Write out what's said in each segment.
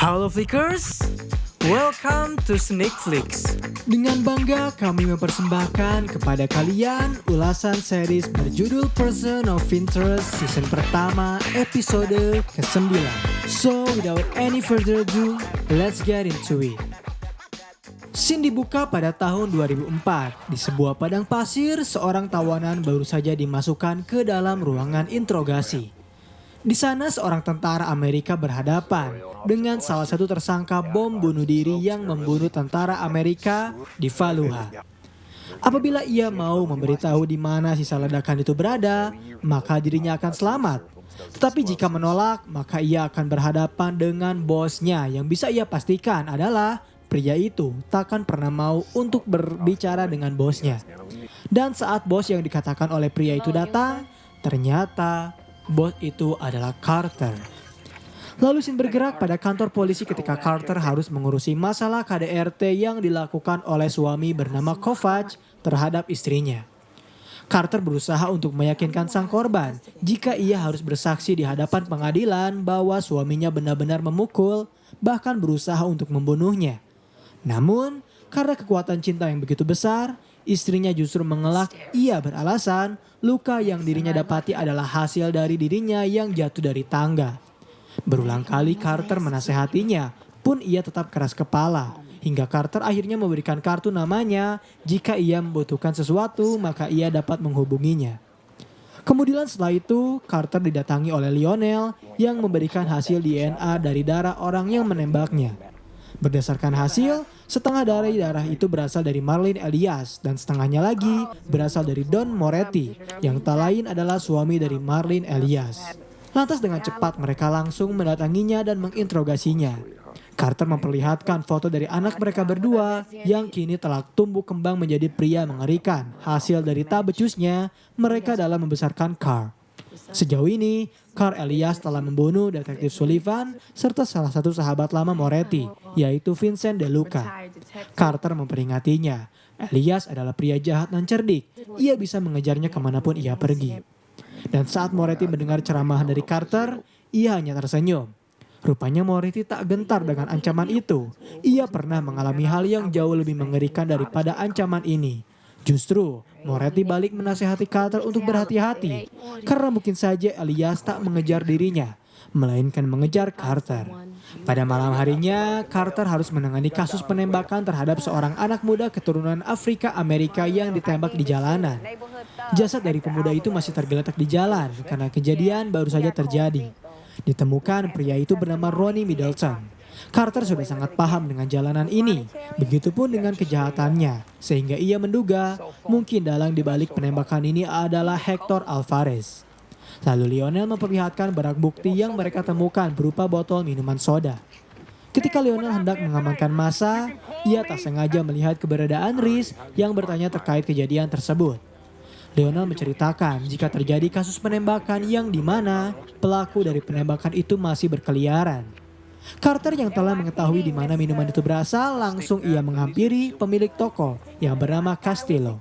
Halo Flickers, welcome to Sneakflix. Dengan bangga kami mempersembahkan kepada kalian ulasan series berjudul Person of Interest season pertama episode ke-9. So without any further ado, let's get into it. Scene dibuka pada tahun 2004. Di sebuah padang pasir, seorang tawanan baru saja dimasukkan ke dalam ruangan interogasi. Di sana seorang tentara Amerika berhadapan dengan salah satu tersangka bom bunuh diri yang membunuh tentara Amerika di Fallujah. Apabila ia mau memberitahu di mana sisa ledakan itu berada, maka dirinya akan selamat. Tetapi jika menolak, maka ia akan berhadapan dengan bosnya yang bisa ia pastikan adalah pria itu takkan pernah mau untuk berbicara dengan bosnya. Dan saat bos yang dikatakan oleh pria itu datang, ternyata bos itu adalah Carter. Lalu scene bergerak pada kantor polisi ketika Carter harus mengurusi masalah KDRT yang dilakukan oleh suami bernama Kovac terhadap istrinya. Carter berusaha untuk meyakinkan sang korban jika ia harus bersaksi di hadapan pengadilan bahwa suaminya benar-benar memukul, bahkan berusaha untuk membunuhnya. Namun, karena kekuatan cinta yang begitu besar, istrinya justru mengelak. Ia beralasan luka yang dirinya dapati adalah hasil dari dirinya yang jatuh dari tangga. Berulang kali Carter menasehatinya, pun ia tetap keras kepala. Hingga Carter akhirnya memberikan kartu namanya, jika ia membutuhkan sesuatu maka ia dapat menghubunginya. Kemudian setelah itu, Carter didatangi oleh Lionel yang memberikan hasil DNA dari darah orang yang menembaknya. Berdasarkan hasil, setengah dari darah itu berasal dari Marlene Elias dan setengahnya lagi berasal dari Don Moretti yang tak lain adalah suami dari Marlene Elias. Lantas dengan cepat mereka langsung mendatanginya dan menginterogasinya. Carter memperlihatkan foto dari anak mereka berdua yang kini telah tumbuh kembang menjadi pria mengerikan. Hasil dari tak becusnya mereka dalam membesarkan Carl. Sejauh ini, Carl Elias telah membunuh detektif Sullivan serta salah satu sahabat lama Moretti, yaitu Vincent DeLuca. Carter memperingatinya, Elias adalah pria jahat dan cerdik, ia bisa mengejarnya kemanapun ia pergi. Dan saat Moretti mendengar ceramah dari Carter, ia hanya tersenyum. Rupanya Moretti tak gentar dengan ancaman itu, ia pernah mengalami hal yang jauh lebih mengerikan daripada ancaman ini. Justru, Moretti balik menasihati Carter untuk berhati-hati, karena mungkin saja Elias tak mengejar dirinya, melainkan mengejar Carter. Pada malam harinya, Carter harus menangani kasus penembakan terhadap seorang anak muda keturunan Afrika Amerika yang ditembak di jalanan. Jasad dari pemuda itu masih tergeletak di jalan karena kejadian baru saja terjadi. Ditemukan pria itu bernama Ronnie Middleton. Carter sudah sangat paham dengan jalanan ini, begitupun dengan kejahatannya, sehingga ia menduga mungkin dalang dibalik penembakan ini adalah Hector Alvarez. Lalu Lionel memperlihatkan barang bukti yang mereka temukan berupa botol minuman soda. Ketika Lionel hendak mengamankan massa, ia tak sengaja melihat keberadaan Reese yang bertanya terkait kejadian tersebut. Lionel menceritakan jika terjadi kasus penembakan yang dimana pelaku dari penembakan itu masih berkeliaran. Carter yang telah mengetahui di mana minuman itu berasal, langsung ia menghampiri pemilik toko yang bernama Castillo.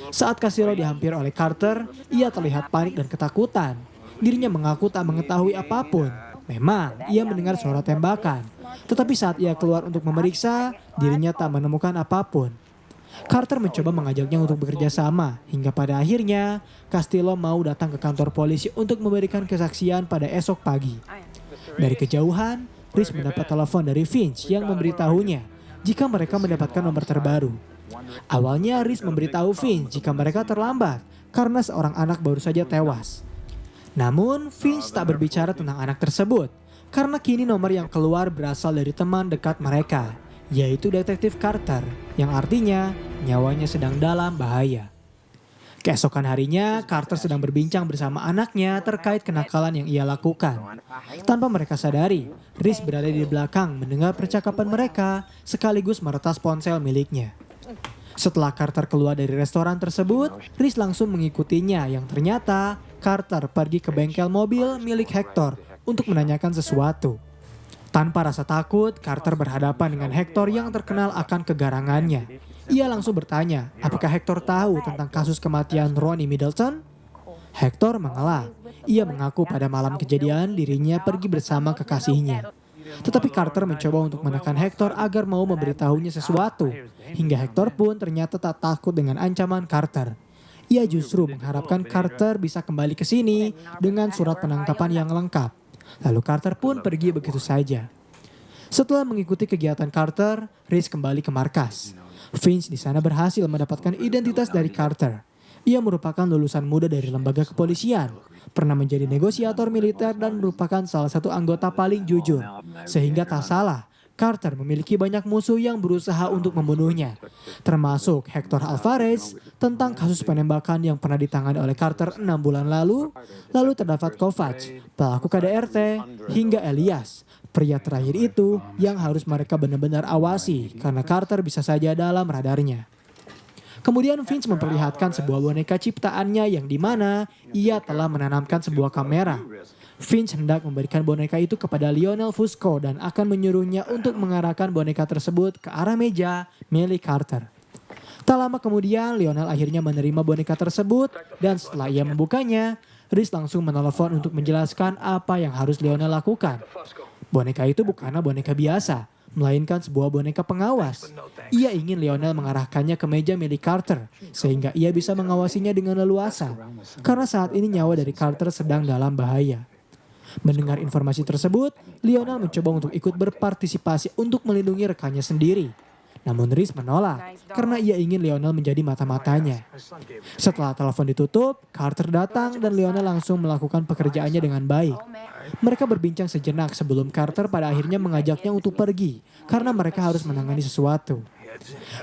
Saat Castillo dihampiri oleh Carter, ia terlihat panik dan ketakutan. Dirinya mengaku tak mengetahui apapun. Memang ia mendengar suara tembakan, tetapi saat ia keluar untuk memeriksa, dirinya tak menemukan apapun. Carter mencoba mengajaknya untuk bekerja sama, hingga pada akhirnya Castillo mau datang ke kantor polisi untuk memberikan kesaksian pada esok pagi. Dari kejauhan, Reese mendapat telepon dari Finch yang memberitahunya jika mereka mendapatkan nomor terbaru. Awalnya Reese memberitahu Finch jika mereka terlambat karena seorang anak baru saja tewas. Namun Finch tak berbicara tentang anak tersebut karena kini nomor yang keluar berasal dari teman dekat mereka, yaitu detektif Carter, yang artinya nyawanya sedang dalam bahaya. Keesokan harinya, Carter sedang berbincang bersama anaknya terkait kenakalan yang ia lakukan. Tanpa mereka sadari, Reese berada di belakang mendengar percakapan mereka sekaligus meretas ponsel miliknya. Setelah Carter keluar dari restoran tersebut, Reese langsung mengikutinya yang ternyata Carter pergi ke bengkel mobil milik Hector untuk menanyakan sesuatu. Tanpa rasa takut, Carter berhadapan dengan Hector yang terkenal akan kegarangannya. Ia langsung bertanya, apakah Hector tahu tentang kasus kematian Ronnie Middleton? Hector mengelak. Ia mengaku pada malam kejadian dirinya pergi bersama kekasihnya. Tetapi Carter mencoba untuk menekan Hector agar mau memberitahunya sesuatu. Hingga Hector pun ternyata tak takut dengan ancaman Carter. Ia justru mengharapkan Carter bisa kembali ke sini dengan surat penangkapan yang lengkap. Lalu Carter pun pergi begitu saja. Setelah mengikuti kegiatan Carter, Reese kembali ke markas. Finch di sana berhasil mendapatkan identitas dari Carter. Ia merupakan lulusan muda dari lembaga kepolisian, pernah menjadi negosiator militer dan merupakan salah satu anggota paling jujur. Sehingga tak salah, Carter memiliki banyak musuh yang berusaha untuk membunuhnya, termasuk Hector Alvarez tentang kasus penembakan yang pernah ditangani oleh Carter 6 bulan lalu terdapat Kovac, pelaku KDRT, hingga Elias, pria terakhir itu yang harus mereka benar-benar awasi karena Carter bisa saja dalam radarnya. Kemudian Finch memperlihatkan sebuah boneka ciptaannya yang dimana ia telah menanamkan sebuah kamera. Finch hendak memberikan boneka itu kepada Lionel Fusco dan akan menyuruhnya untuk mengarahkan boneka tersebut ke arah meja milik Carter. Tak lama kemudian Lionel akhirnya menerima boneka tersebut dan setelah ia membukanya, Reese langsung menelepon untuk menjelaskan apa yang harus Lionel lakukan. Boneka itu bukanlah boneka biasa, melainkan sebuah boneka pengawas. Ia ingin Lionel mengarahkannya ke meja milik Carter, sehingga ia bisa mengawasinya dengan leluasa. Karena saat ini nyawa dari Carter sedang dalam bahaya. Mendengar informasi tersebut, Lionel mencoba untuk ikut berpartisipasi untuk melindungi rekannya sendiri. Namun Reese menolak, karena ia ingin Lionel menjadi mata-matanya. Setelah telepon ditutup, Carter datang dan Lionel langsung melakukan pekerjaannya dengan baik. Mereka berbincang sejenak sebelum Carter pada akhirnya mengajaknya untuk pergi, karena mereka harus menangani sesuatu.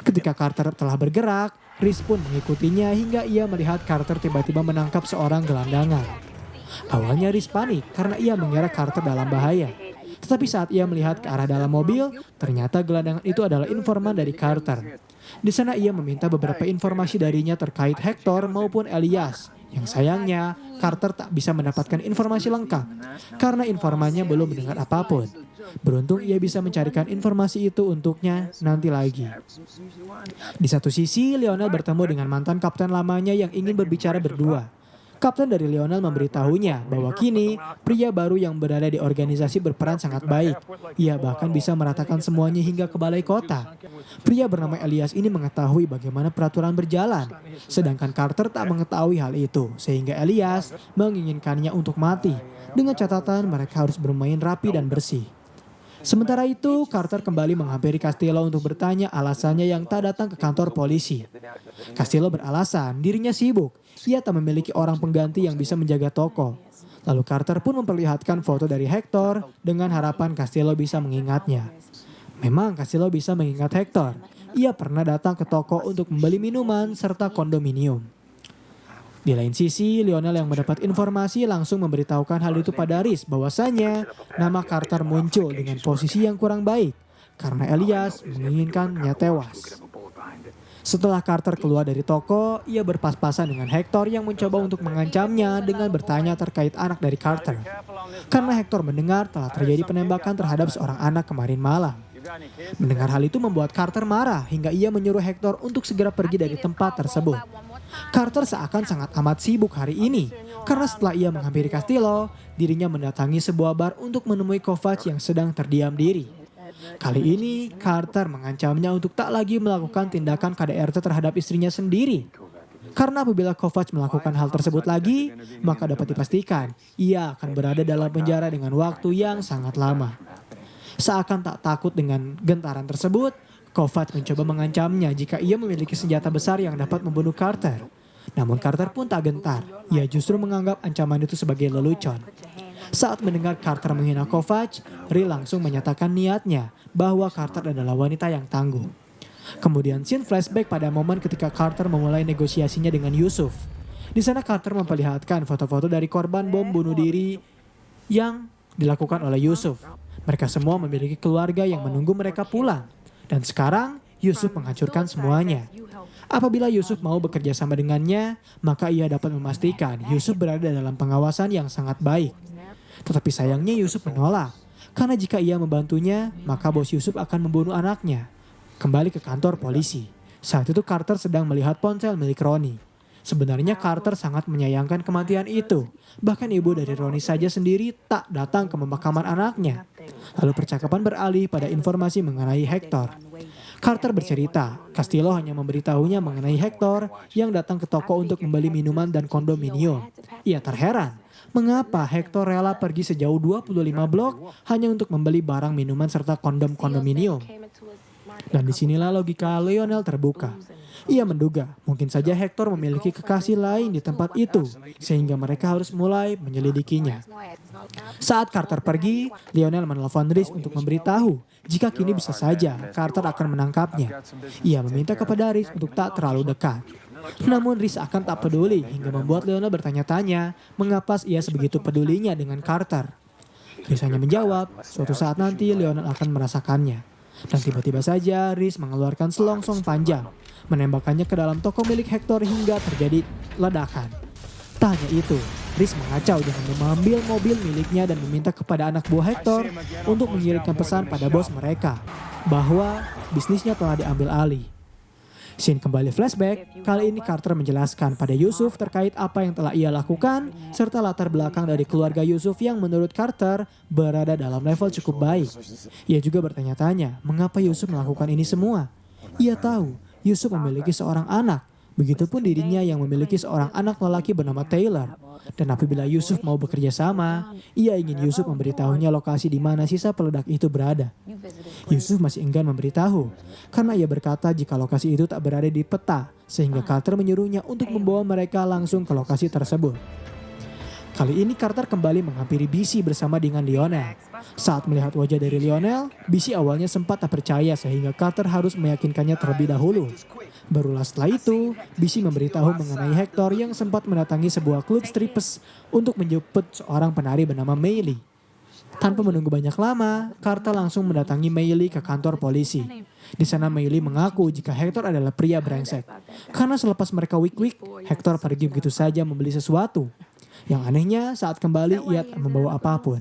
Ketika Carter telah bergerak, Reese pun mengikutinya hingga ia melihat Carter tiba-tiba menangkap seorang gelandangan. Awalnya Reese panik karena ia mengira Carter dalam bahaya. Tetapi saat ia melihat ke arah dalam mobil, ternyata gelandangan itu adalah informan dari Carter. Di sana ia meminta beberapa informasi darinya terkait Hector maupun Elias. Yang sayangnya, Carter tak bisa mendapatkan informasi lengkap karena informannya belum mendengar apapun. Beruntung ia bisa mencarikan informasi itu untuknya nanti lagi. Di satu sisi, Lionel bertemu dengan mantan kapten lamanya yang ingin berbicara berdua. Kapten dari Lionel memberitahunya bahwa kini pria baru yang berada di organisasi berperan sangat baik. Ia bahkan bisa meratakan semuanya hingga ke balai kota. Pria bernama Elias ini mengetahui bagaimana peraturan berjalan. Sedangkan Carter tak mengetahui hal itu, sehingga Elias menginginkannya untuk mati. Dengan catatan mereka harus bermain rapi dan bersih. Sementara itu, Carter kembali menghampiri Castillo untuk bertanya alasannya yang tak datang ke kantor polisi. Castillo beralasan dirinya sibuk, ia tak memiliki orang pengganti yang bisa menjaga toko. Lalu Carter pun memperlihatkan foto dari Hector dengan harapan Castillo bisa mengingatnya. Memang Castillo bisa mengingat Hector. Ia pernah datang ke toko untuk membeli minuman serta kondominium. Di lain sisi, Lionel yang mendapat informasi langsung memberitahukan hal itu pada Reese bahwasanya nama Carter muncul dengan posisi yang kurang baik karena Elias menginginkannya tewas. Setelah Carter keluar dari toko, ia berpas-pasan dengan Hector yang mencoba untuk mengancamnya dengan bertanya terkait anak dari Carter. Karena Hector mendengar telah terjadi penembakan terhadap seorang anak kemarin malam. Mendengar hal itu membuat Carter marah hingga ia menyuruh Hector untuk segera pergi dari tempat tersebut. Carter seakan sangat amat sibuk hari ini karena setelah ia menghampiri Castillo, dirinya mendatangi sebuah bar untuk menemui Kovac yang sedang terdiam diri. Kali ini Carter mengancamnya untuk tak lagi melakukan tindakan KDRT terhadap istrinya sendiri. Karena apabila Kovac melakukan hal tersebut lagi, maka dapat dipastikan ia akan berada dalam penjara dengan waktu yang sangat lama. Seakan tak takut dengan gentaran tersebut, Kovac mencoba mengancamnya jika ia memiliki senjata besar yang dapat membunuh Carter. Namun Carter pun tak gentar, ia justru menganggap ancaman itu sebagai lelucon. Saat mendengar Carter menghina Kovac, Ri langsung menyatakan niatnya bahwa Carter adalah wanita yang tangguh. Kemudian scene flashback pada momen ketika Carter memulai negosiasinya dengan Yusuf. Di sana Carter memperlihatkan foto-foto dari korban bom bunuh diri yang dilakukan oleh Yusuf. Mereka semua memiliki keluarga yang menunggu mereka pulang. Dan sekarang Yusuf menghancurkan semuanya. Apabila Yusuf mau bekerja sama dengannya, maka ia dapat memastikan Yusuf berada dalam pengawasan yang sangat baik. Tetapi sayangnya Yusuf menolak. Karena jika ia membantunya, maka bos Yusuf akan membunuh anaknya. Kembali ke kantor polisi. Saat itu Carter sedang melihat ponsel milik Ronnie. Sebenarnya Carter sangat menyayangkan kematian itu. Bahkan ibu dari Ronnie saja sendiri tak datang ke pemakaman anaknya. Lalu percakapan beralih pada informasi mengenai Hector. Carter bercerita, Castillo hanya memberitahunya mengenai Hector yang datang ke toko untuk membeli minuman dan kondominium. Ia terheran, mengapa Hector rela pergi sejauh 25 blok hanya untuk membeli barang minuman serta kondom kondominium. Dan disinilah logika Lionel terbuka. Ia menduga mungkin saja Hector memiliki kekasih lain di tempat itu, sehingga mereka harus mulai menyelidikinya. Saat Carter pergi, Lionel menelpon Reese untuk memberitahu jika kini bisa saja Carter akan menangkapnya. Ia meminta kepada Reese untuk tak terlalu dekat. Namun Reese akan tak peduli hingga membuat Lionel bertanya-tanya mengapa ia sebegitu pedulinya dengan Carter. Reese hanya menjawab, suatu saat nanti Lionel akan merasakannya. Dan tiba-tiba saja Reese mengeluarkan selongsong panjang, menembakkannya ke dalam toko milik Hector hingga terjadi ledakan. Tak hanya itu, Reese mengacau dengan mengambil mobil miliknya dan meminta kepada anak buah Hector untuk mengirimkan pesan pada bos mereka bahwa bisnisnya telah diambil alih. Scene kembali flashback, kali ini Carter menjelaskan pada Yusuf terkait apa yang telah ia lakukan serta latar belakang dari keluarga Yusuf yang menurut Carter berada dalam level cukup baik. Ia juga bertanya-tanya mengapa Yusuf melakukan ini semua. Ia tahu Yusuf memiliki seorang anak, begitupun dirinya yang memiliki seorang anak lelaki bernama Taylor. Dan apabila Yusuf mau bekerja sama, ia ingin Yusuf memberitahunya lokasi di mana sisa peledak itu berada. Yusuf masih enggan memberitahu, karena ia berkata jika lokasi itu tak berada di peta, sehingga Carter menyuruhnya untuk membawa mereka langsung ke lokasi tersebut. Kali ini Carter kembali menghampiri BC bersama dengan Lionel. Saat melihat wajah dari Lionel, BC awalnya sempat tak percaya sehingga Carter harus meyakinkannya terlebih dahulu. Barulah setelah itu, BC memberitahu mengenai Hector yang sempat mendatangi sebuah klub strippers untuk menjemput seorang penari bernama Maylee. Tanpa menunggu banyak lama, Carter langsung mendatangi Maylee ke kantor polisi. Di sana Maylee mengaku jika Hector adalah pria brengsek. Karena selepas mereka wik-wik, Hector pergi begitu saja membeli sesuatu. Yang anehnya saat kembali ia tak membawa apapun.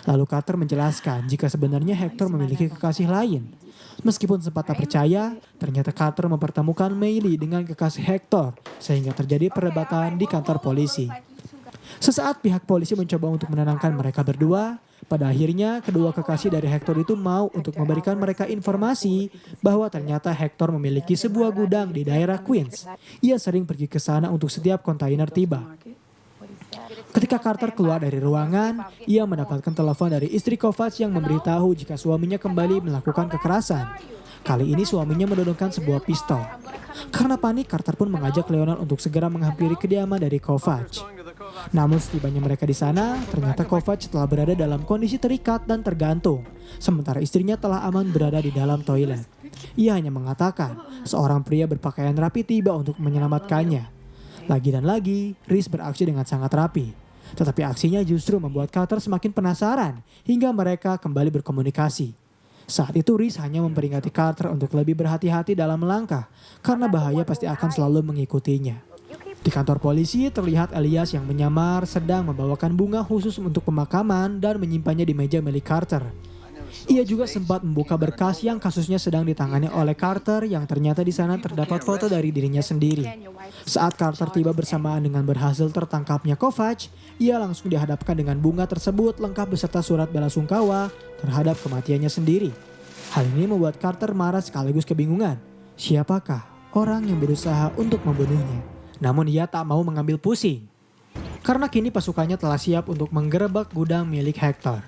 Lalu Carter menjelaskan jika sebenarnya Hector memiliki kekasih lain. Meskipun sempat tak percaya, ternyata Carter mempertemukan Maylee dengan kekasih Hector sehingga terjadi perdebatan di kantor polisi. Sesaat pihak polisi mencoba untuk menenangkan mereka berdua, pada akhirnya kedua kekasih dari Hector itu mau untuk memberikan mereka informasi bahwa ternyata Hector memiliki sebuah gudang di daerah Queens. Ia sering pergi ke sana untuk setiap kontainer tiba. Ketika Carter keluar dari ruangan, ia mendapatkan telepon dari istri Kovac yang memberitahu jika suaminya kembali melakukan kekerasan. Kali ini suaminya menodongkan sebuah pistol. Karena panik, Carter pun mengajak Lionel untuk segera menghampiri kediaman dari Kovac. Namun setibanya mereka di sana, ternyata Kovac telah berada dalam kondisi terikat dan tergantung, sementara istrinya telah aman berada di dalam toilet. Ia hanya mengatakan, seorang pria berpakaian rapi tiba untuk menyelamatkannya. Lagi dan lagi, Reese beraksi dengan sangat rapi. Tetapi aksinya justru membuat Carter semakin penasaran hingga mereka kembali berkomunikasi. Saat itu Reese hanya memperingati Carter untuk lebih berhati-hati dalam melangkah karena bahaya pasti akan selalu mengikutinya. Di kantor polisi terlihat Elias yang menyamar sedang membawakan bunga khusus untuk pemakaman dan menyimpannya di meja milik Carter. Ia juga sempat membuka berkas yang kasusnya sedang ditangani oleh Carter yang ternyata di sana terdapat foto dari dirinya sendiri. Saat Carter tiba bersamaan dengan berhasil tertangkapnya Kovac, ia langsung dihadapkan dengan bunga tersebut lengkap beserta surat belasungkawa terhadap kematiannya sendiri. Hal ini membuat Carter marah sekaligus kebingungan. Siapakah orang yang berusaha untuk membunuhnya? Namun ia tak mau mengambil pusing. Karena kini pasukannya telah siap untuk menggerebek gudang milik Hector.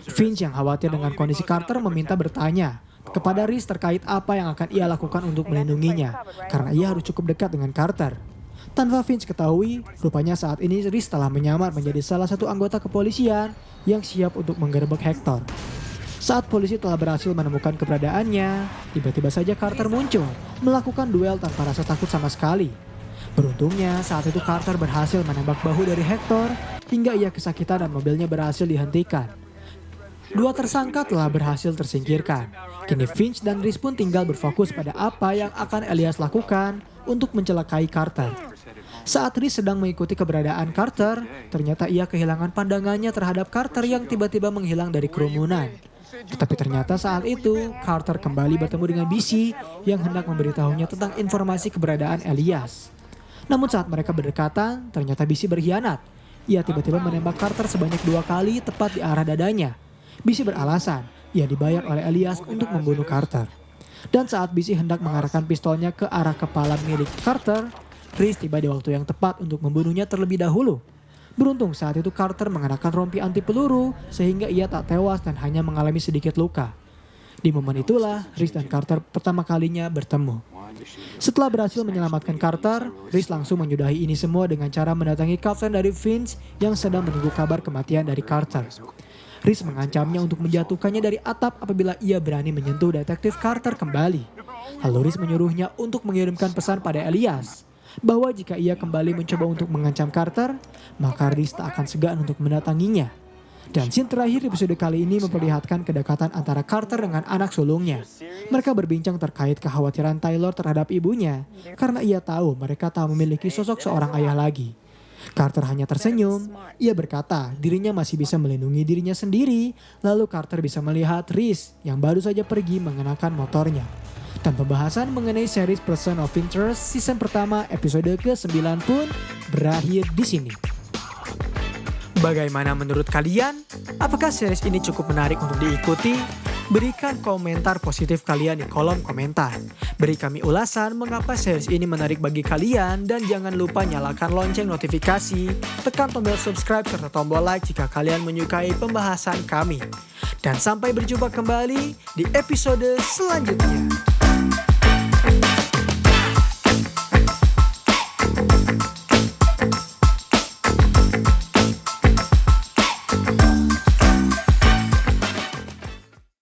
Finch yang khawatir dengan kondisi Carter meminta bertanya kepada Reese terkait apa yang akan ia lakukan untuk melindunginya, karena ia harus cukup dekat dengan Carter. Tanpa Finch ketahui, rupanya saat ini Reese telah menyamar menjadi salah satu anggota kepolisian yang siap untuk menggerebek Hector. Saat polisi telah berhasil menemukan keberadaannya, tiba-tiba saja Carter muncul, melakukan duel tanpa rasa takut sama sekali. Beruntungnya saat itu Carter berhasil menembak bahu dari Hector hingga ia kesakitan dan mobilnya berhasil dihentikan. Dua tersangka telah berhasil tersingkirkan. Kini Finch dan Reese pun tinggal berfokus pada apa yang akan Elias lakukan untuk mencelakai Carter. Saat Reese sedang mengikuti keberadaan Carter, ternyata ia kehilangan pandangannya terhadap Carter yang tiba-tiba menghilang dari kerumunan. Tetapi ternyata saat itu Carter kembali bertemu dengan BC yang hendak memberitahunya tentang informasi keberadaan Elias. Namun saat mereka berdekatan, ternyata BC berkhianat. Ia tiba-tiba menembak Carter sebanyak 2 kali tepat di arah dadanya. Busy beralasan ia dibayar oleh Elias untuk membunuh Carter. Dan saat Busy hendak mengarahkan pistolnya ke arah kepala milik Carter, Reese tiba di waktu yang tepat untuk membunuhnya terlebih dahulu. Beruntung saat itu Carter mengenakan rompi anti peluru sehingga ia tak tewas dan hanya mengalami sedikit luka. Di momen itulah Reese dan Carter pertama kalinya bertemu. Setelah berhasil menyelamatkan Carter, Reese langsung menyudahi ini semua dengan cara mendatangi kapten dari Vince yang sedang menunggu kabar kematian dari Carter. Reese mengancamnya untuk menjatuhkannya dari atap apabila ia berani menyentuh detektif Carter kembali. Lalu Reese menyuruhnya untuk mengirimkan pesan pada Elias bahwa jika ia kembali mencoba untuk mengancam Carter, maka Reese tak akan segan untuk mendatanginya. Dan scene terakhir episode kali ini memperlihatkan kedekatan antara Carter dengan anak sulungnya. Mereka berbincang terkait kekhawatiran Taylor terhadap ibunya, karena ia tahu mereka tak memiliki sosok seorang ayah lagi. Carter hanya tersenyum, ia berkata dirinya masih bisa melindungi dirinya sendiri, lalu Carter bisa melihat Reese yang baru saja pergi mengenakan motornya. Dan pembahasan mengenai series Person of Interest season pertama episode ke-9 pun berakhir di sini. Bagaimana menurut kalian? Apakah series ini cukup menarik untuk diikuti? Berikan komentar positif kalian di kolom komentar. Beri kami ulasan mengapa series ini menarik bagi kalian dan jangan lupa nyalakan lonceng notifikasi, tekan tombol subscribe serta tombol like jika kalian menyukai pembahasan kami. Dan sampai berjumpa kembali di episode selanjutnya.